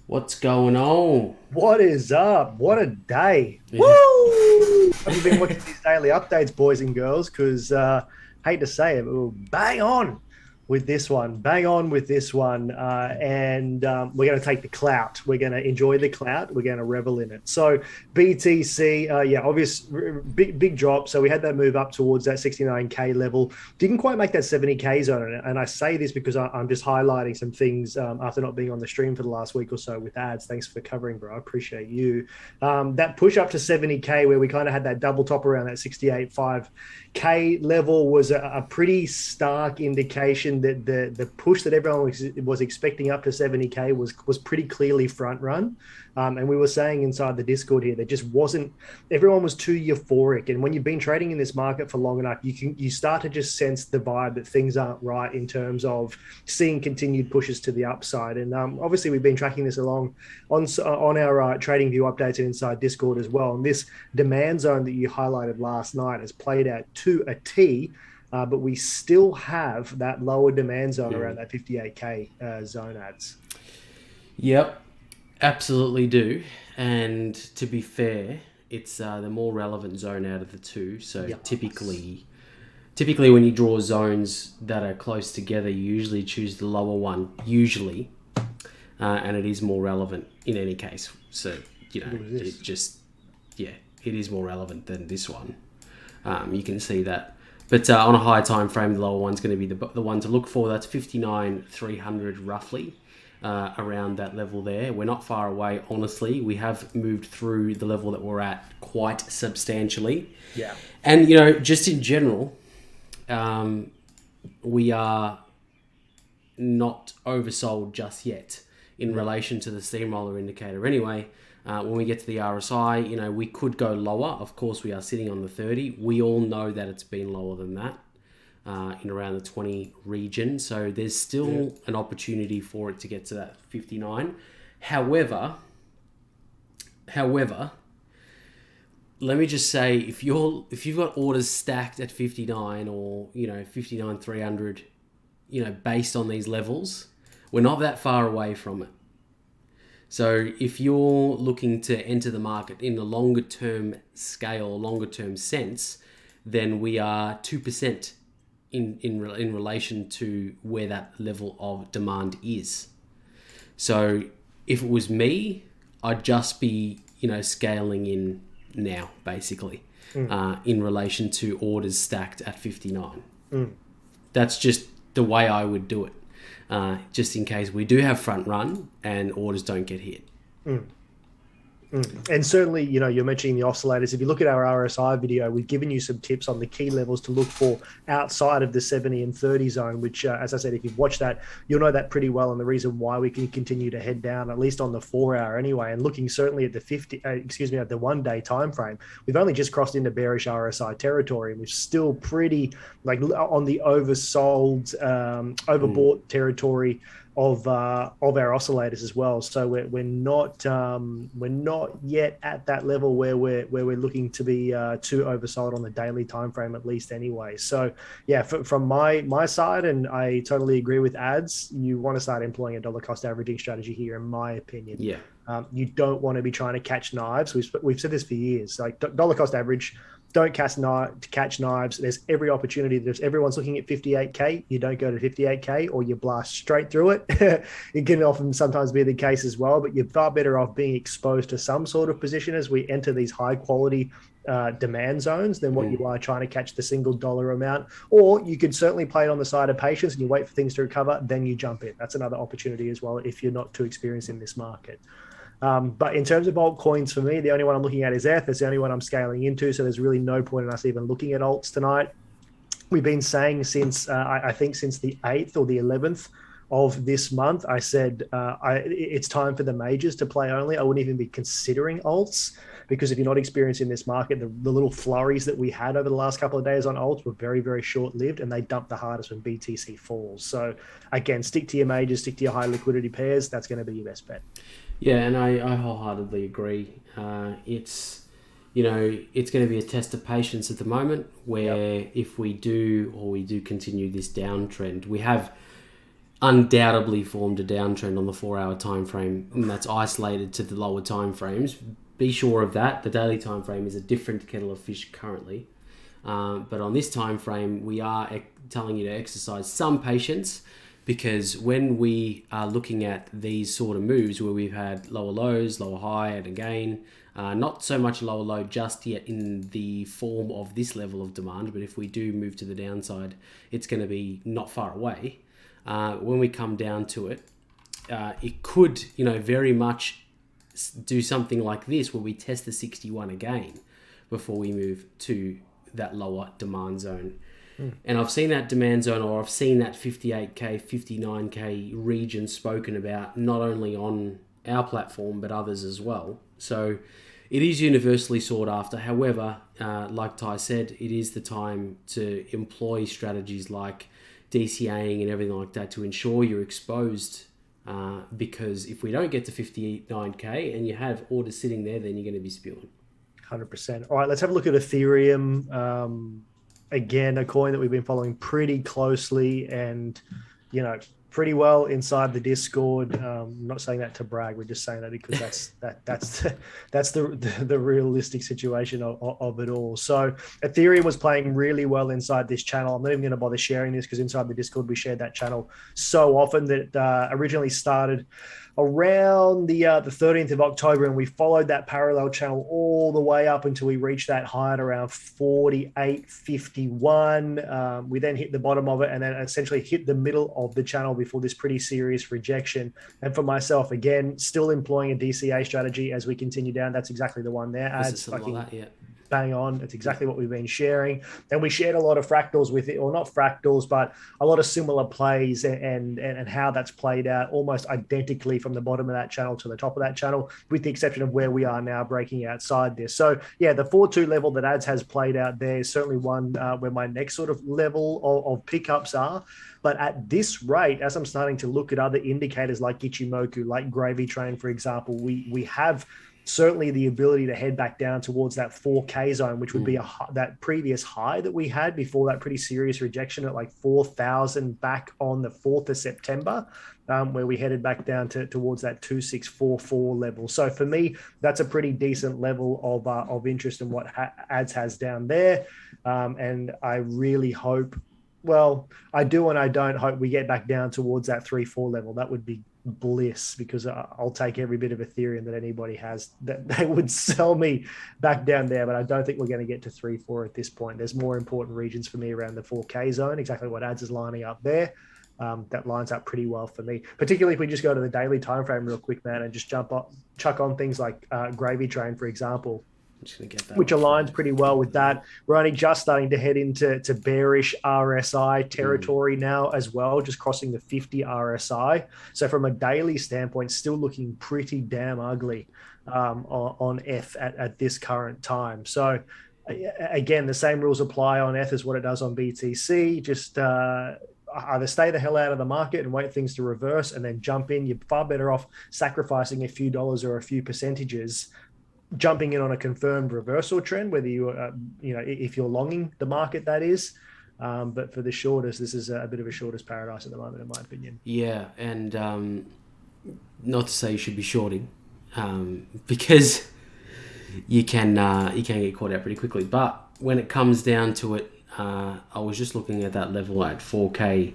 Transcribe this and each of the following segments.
What's going on? What is up? What a day. Yeah. Woo! Have you been watching these daily updates, boys and girls? Because hate to say it, but we'll bang on with this one. Bang on with this one. And we're going to take the clout. We're going to enjoy the clout. We're going to revel in it. So BTC, yeah, obvious big drop. So we had that move up towards that 69K level. Didn't quite make that 70K zone. And I say this because I'm just highlighting some things after not being on the stream for the last week or so with ads. Thanks for covering, bro. I appreciate you. That push up to 70K where we kind of had that double top around that 68.5K level was a pretty stark indication that the push that everyone was expecting up to 70K was pretty clearly front run. And we were saying inside the Discord here, there just wasn't, everyone was too euphoric. And when you've been trading in this market for long enough, you start to just sense the vibe that things aren't right in terms of seeing continued pushes to the upside. And obviously, we've been tracking this along on our Tradingview updates and inside Discord as well. And this demand zone that you highlighted last night has played out to a T. But we still have that lower demand zone around that 58K zone ads. Yep, absolutely do. And to be fair, it's the more relevant zone out of the two. So Yes. typically when you draw zones that are close together, you usually choose the lower one, usually, and it is more relevant in any case. So it just it is more relevant than this one. You can see that. But on a higher time frame, the lower one's going to be the one to look for. That's 59,300 roughly, around that level there. We're not far away, honestly. We have moved through the level that we're at quite substantially. Yeah. And, just in general, we are not oversold just yet in relation to the steamroller indicator. Anyway, when we get to the RSI, we could go lower. Of course, we are sitting on the 30. We all know that it's been lower than that, in around the 20 region. So there's still an opportunity for it to get to that 59. However, let me just say, if you've got orders stacked at 59 or 59,300, based on these levels, we're not that far away from it. So if you're looking to enter the market in a longer term scale, longer term sense, then we are 2% in relation to where that level of demand is. So if it was me, I'd just be scaling in now, basically, in relation to orders stacked at 59. That's just the way I would do it, just in case we do have front run and orders don't get hit. And certainly, you're mentioning the oscillators. If you look at our RSI video, we've given you some tips on the key levels to look for outside of the 70 and 30 zone, which, as I said, if you've watched that, you'll know that pretty well. And the reason why we can continue to head down, at least on the 4 hour anyway, and looking certainly at the at the 1 day time frame, we've only just crossed into bearish RSI territory, and we're still pretty on the oversold, overbought territory of our oscillators as well. So we're not yet at that level where we're looking to be too oversold on the daily time frame, at least anyway. So yeah, from my side, and I totally agree with ads. You want to start employing a dollar cost averaging strategy here, in my opinion. Yeah. You don't want to be trying to catch knives. We've said this for years. Like dollar cost average, don't catch knives. There's every opportunity. If everyone's looking at 58K, you don't go to 58K or you blast straight through it. It can often sometimes be the case as well, but you're far better off being exposed to some sort of position as we enter these high quality demand zones than what you are trying to catch the single dollar amount. Or you could certainly play it on the side of patience and you wait for things to recover, then you jump in. That's another opportunity as well if you're not too experienced in this market. But in terms of altcoins, for me, the only one I'm looking at is ETH. It's the only one I'm scaling into. So there's really no point in us even looking at alts tonight. We've been saying since, I think, since the 8th or the 11th of this month, I said it's time for the majors to play only. I wouldn't even be considering alts because if you're not experiencing this market, the little flurries that we had over the last couple of days on alts were very, very short lived and they dumped the hardest when BTC falls. So again, stick to your majors, stick to your high liquidity pairs. That's going to be your best bet. Yeah, and I wholeheartedly agree. It's going to be a test of patience at the moment where if we do continue this downtrend, we have undoubtedly formed a downtrend on the 4-hour time frame, and that's isolated to the lower time frames. Be sure of that. The daily time frame is a different kettle of fish currently. But on this time frame, we are telling you to exercise some patience, because when we are looking at these sort of moves where we've had lower lows, lower high, and again, not so much lower low just yet in the form of this level of demand, but if we do move to the downside, it's going to be not far away. When we come down to it, it could, very much do something like this where we test the 61 again before we move to that lower demand zone. And I've seen that demand zone, or I've seen that 58k, 59k region spoken about not only on our platform but others as well. So it is universally sought after. However, like Ty said, it is the time to employ strategies like DCAing and everything like that to ensure you're exposed, because if we don't get to 59k and you have orders sitting there, then you're going to be spewing. 100%. All right, let's have a look at Ethereum. Again, a coin that we've been following pretty closely and, pretty well inside the Discord. I'm not saying that to brag. We're just saying that because that's the realistic situation of it all. So Ethereum was playing really well inside this channel. I'm not even going to bother sharing this because inside the Discord, we shared that channel so often that originally started around the 13th of October, and we followed that parallel channel all the way up until we reached that high at around 48.51. We then hit the bottom of it and then essentially hit the middle of the channel before this pretty serious rejection. And for myself, again, still employing a DCA strategy as we continue down. That's exactly the one there. Adz fucking bang on. It's exactly what we've been sharing. And we shared a lot of fractals with it, or not fractals, but a lot of similar plays and how that's played out almost identically from the bottom of that channel to the top of that channel, with the exception of where we are now breaking outside this. So yeah, the 4-2 level that Adz has played out there is certainly one where my next sort of level of pickups are. But at this rate, as I'm starting to look at other indicators like Ichimoku, like Gravy Train, for example, we have certainly the ability to head back down towards that 4K zone, which would be that previous high that we had before that pretty serious rejection at like 4,000 back on the 4th of September, where we headed back down towards that 2644 level. So for me, that's a pretty decent level of interest in what Adz has down there. And I really hope, well, I do and I don't hope we get back down towards that 3-4 level. That would be bliss, because I'll take every bit of Ethereum that anybody has that they would sell me back down there. But I don't think we're going to get to 3-4 at this point. There's more important regions for me around the 4K zone, exactly what Adz is lining up there. That lines up pretty well for me, particularly if we just go to the daily time frame real quick, man, and just chuck on things like Gravy Train, for example, which aligns pretty well with that. We're only just starting to head into bearish RSI territory now as well, just crossing the 50 RSI. So from a daily standpoint, still looking pretty damn ugly on F at this current time. So again, the same rules apply on F as what it does on BTC. Just either stay the hell out of the market and wait things to reverse and then jump in. You're far better off sacrificing a few dollars or a few percentages, jumping in on a confirmed reversal trend, whether if you're longing the market, that is. But for the shorters, this is a bit of a shorters paradise at the moment, in my opinion. Yeah, and not to say you should be shorting, because you can get caught out pretty quickly. But when it comes down to it, I was just looking at that level at 4K.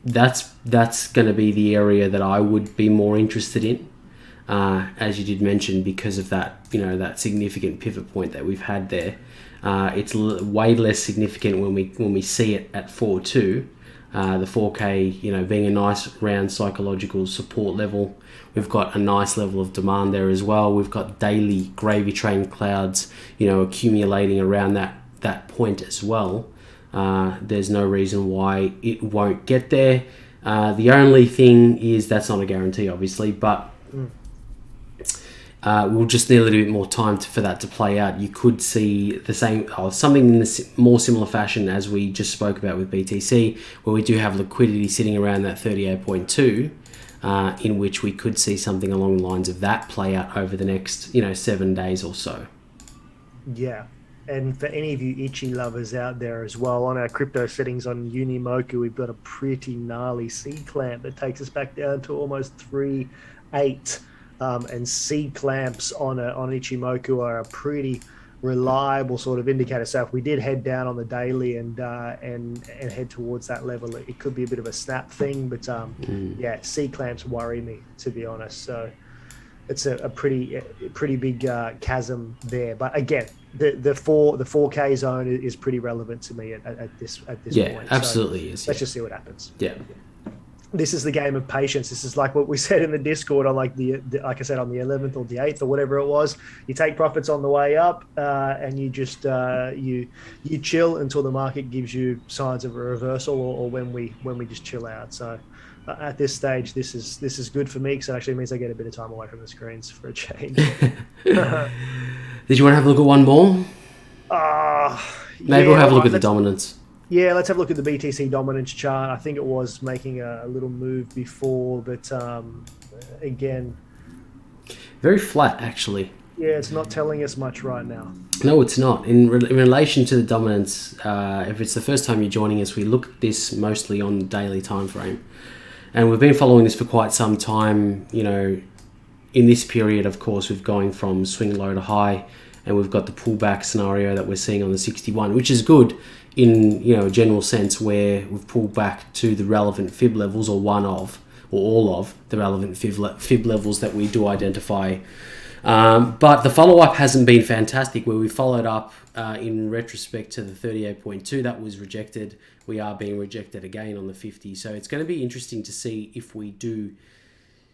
That's going to be the area that I would be more interested in. As you did mention, because of that, that significant pivot point that we've had there. It's way less significant when we see it at 4.2. The 4K, being a nice round psychological support level. We've got a nice level of demand there as well. We've got daily Gravy Train clouds, accumulating around that point as well. There's no reason why it won't get there. The only thing is that's not a guarantee, obviously, but we'll just need a little bit more time for that to play out. You could see the same, something in a more similar fashion as we just spoke about with BTC, where we do have liquidity sitting around that 38.2, in which we could see something along the lines of that play out over the next, 7 days or so. Yeah. And for any of you itchy lovers out there as well, on our crypto settings on Unimoku, we've got a pretty gnarly C clamp that takes us back down to almost 3.8. And C clamps on Ichimoku are a pretty reliable sort of indicator. So if we did head down on the daily and head towards that level, it could be a bit of a snap thing. But yeah, C clamps worry me, to be honest. So it's a pretty big chasm there. But again, the 4K zone is pretty relevant to me at this Yeah, point. absolutely So is. let's just see what happens. Yeah. This is the game of patience. This is like what we said in the Discord on like like I said, on the 11th or the 8th or whatever it was. You take profits on the way up, and you just you chill until the market gives you signs of a reversal, or when we just chill out. So at this stage, this is good for me because it actually means I get a bit of time away from the screens for a change. Did you want to have a look at one more? Maybe we'll have a look at the dominance. Yeah, let's have a look at the BTC Dominance chart. I think it was making a little move before, but again, very flat actually. Yeah, it's not telling us much right now. No, it's not. In relation to the dominance, if it's the first time you're joining us, we look at this mostly on the daily time frame. And we've been following this for quite some time. You know, in this period, of course, we've going from swing low to high, and we've got the pullback scenario that we're seeing on the 61, which is good in, you know, a general sense, where we've pulled back to the relevant fib levels, or one of, or all of the relevant fib levels that we do identify. But the follow-up hasn't been fantastic, where we followed up in retrospect to the 38.2. That was rejected. We are being rejected again on the 50. So it's going to be interesting to see if we do,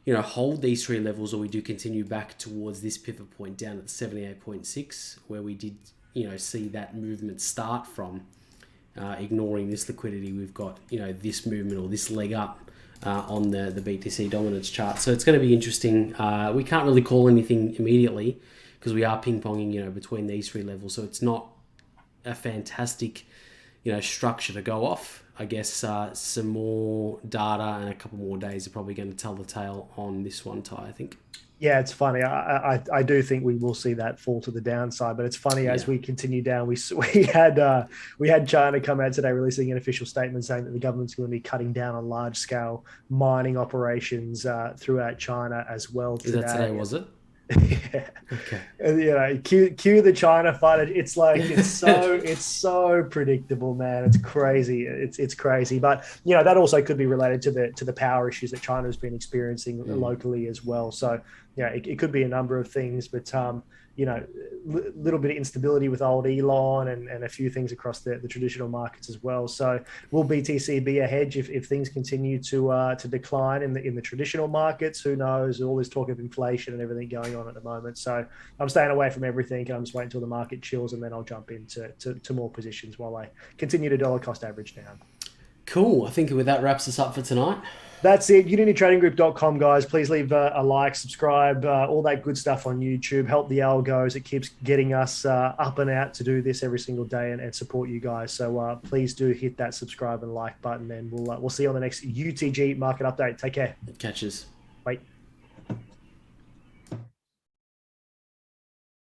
you know, hold these three levels, or we do continue back towards this pivot point down at 78.6, where we did, you know, see that movement start from, ignoring this liquidity. We've got, you know, this movement or this leg up on the BTC dominance chart. So it's going to be interesting. We can't really call anything immediately because we are ping-ponging, you know, between these three levels. So it's not a fantastic, you know, structure to go off. I guess some more data and a couple more days are probably going to tell the tale on this one, Ty, I think. Yeah, it's funny. I do think we will see that fall to the downside, but it's funny as we continue down. We had China come out today releasing an official statement saying that the government's going to be cutting down on large scale mining operations throughout China as well. Is that today? Was it? Yeah. Okay. And, you know, cue the China fight. It's like it's so predictable, man. It's crazy. It's crazy. But you know, that also could be related to the power issues that China has been experiencing locally as well. So yeah, it could be a number of things. But you know, little bit of instability with old Elon and a few things across the traditional markets as well. So will BTC be a hedge if things continue to decline in the traditional markets? Who knows? All this talk of inflation and everything going on at the moment. So I'm staying away from everything, and I'm just waiting until the market chills, and then I'll jump into more positions while I continue to dollar cost average down. Cool. I think that wraps us up for tonight. That's it. UnityTradingGroup.com, guys. Please leave a like, subscribe, all that good stuff on YouTube. Help the algos. It keeps getting us up and out to do this every single day and support you guys. So please do hit that subscribe and like button, and we'll see you on the next UTG market update. Take care. Catches. Bye.